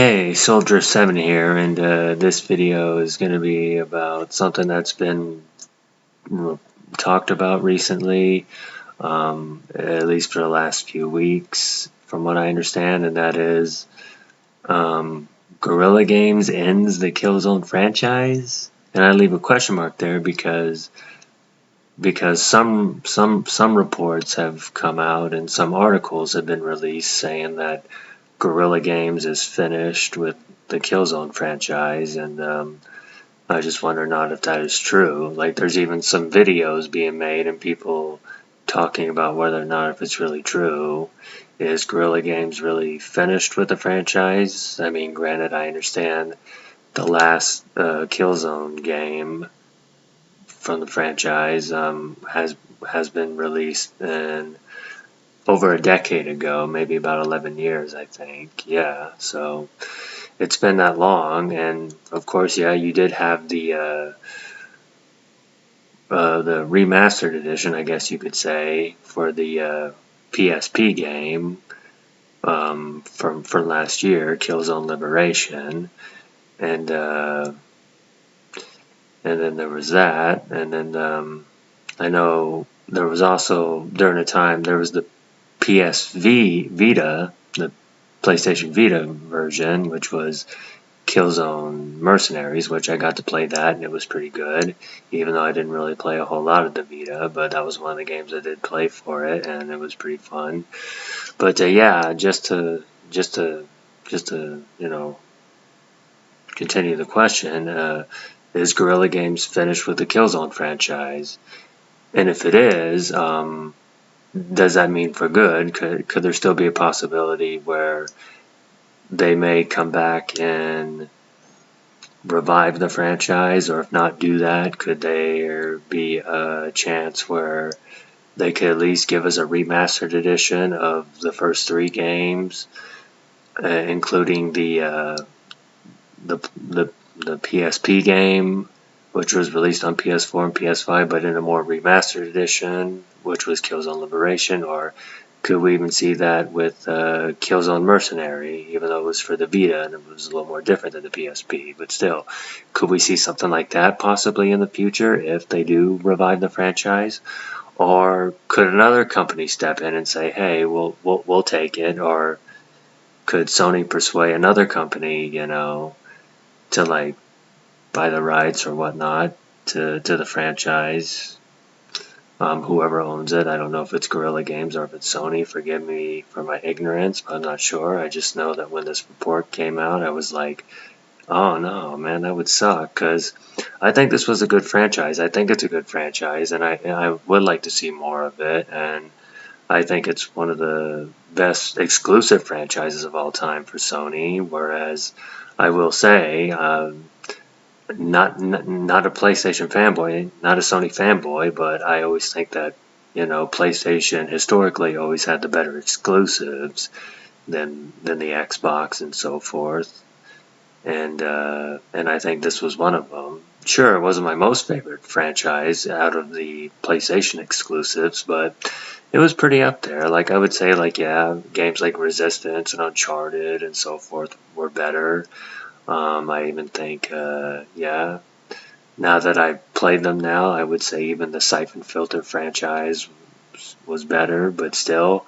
Hey, Soldier7 here, and this video is going to be about something that's been talked about recently, at least for the last few weeks, from what I understand, and that is Guerrilla Games ends the Killzone franchise. And I leave a question mark there because some reports have come out and some articles have been released saying that Guerrilla Games is finished with the Killzone franchise, and I just wonder not if that is true. Like, there's even some videos being made and people talking about whether or not if it's really true. Is Guerrilla Games really finished with the franchise? I mean, granted, I understand the last Killzone game from the franchise has been released in over a decade ago, maybe about 11 years, I think. Yeah, so it's been that long, and of course, yeah, you did have the remastered edition, I guess you could say, for the PSP game from last year, Killzone Liberation, and then there was that, and then I know there was also during the time there was the Vita, the PlayStation Vita version, which was Killzone Mercenaries, which I got to play that, and it was pretty good, even though I didn't really play a whole lot of the Vita, but that was one of the games I did play for it, and it was pretty fun. But yeah, just to continue the question, is Guerrilla Games finished with the Killzone franchise? And if it is, does that mean for good? Could there still be a possibility where they may come back and revive the franchise, or if not do that, could there be a chance where they could at least give us a remastered edition of the first three games, including the PSP game, which was released on PS4 and PS5, but in a more remastered edition, which was Killzone Liberation? Or could we even see that with Killzone Mercenary, even though it was for the Vita and it was a little more different than the PSP? But still, could we see something like that possibly in the future if they do revive the franchise? Or could another company step in and say, hey, we'll take it? Or could Sony persuade another company, to like buy the rights or whatnot to the franchise? Whoever owns it, I don't know if it's Guerrilla Games or if it's Sony. Forgive me for my ignorance, but I'm not sure. I just know that when this report came out, I was like, oh no, man, that would suck, because I think this was a good franchise. I think it's a good franchise, and I would like to see more of it, and I think it's one of the best exclusive franchises of all time for Sony, whereas I will say, not a PlayStation fanboy, not a Sony fanboy, but I always think that, PlayStation historically always had the better exclusives than the Xbox and so forth. And I think this was one of them. Sure, it wasn't my most favorite franchise out of the PlayStation exclusives, but it was pretty up there. Like, I would say, like, yeah, games like Resistance and Uncharted and so forth were better. I even think, yeah, now that I've played them now, I would say even the Siphon Filter franchise was better, but still,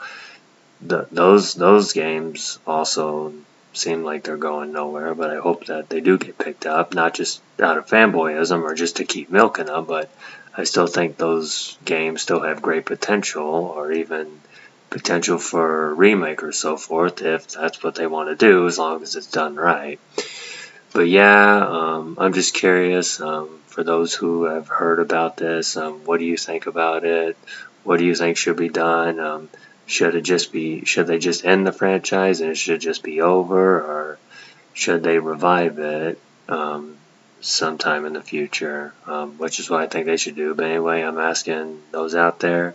those games also seem like they're going nowhere, but I hope that they do get picked up, not just out of fanboyism or just to keep milking them, but I still think those games still have great potential, or even potential for a remake or so forth, if that's what they want to do, as long as it's done right. But yeah, I'm just curious, for those who have heard about this, what do you think about it? What do you think should be done? Should they just end the franchise and it should just be over, or should they revive it sometime in the future? Which is what I think they should do. But anyway, I'm asking those out there,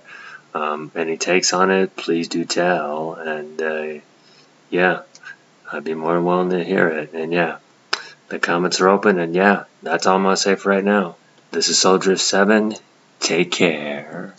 any takes on it, please do tell. And yeah, I'd be more than willing to hear it. And yeah, the comments are open, and yeah, that's all I'm going to say for right now. This is Soldier7. Take care.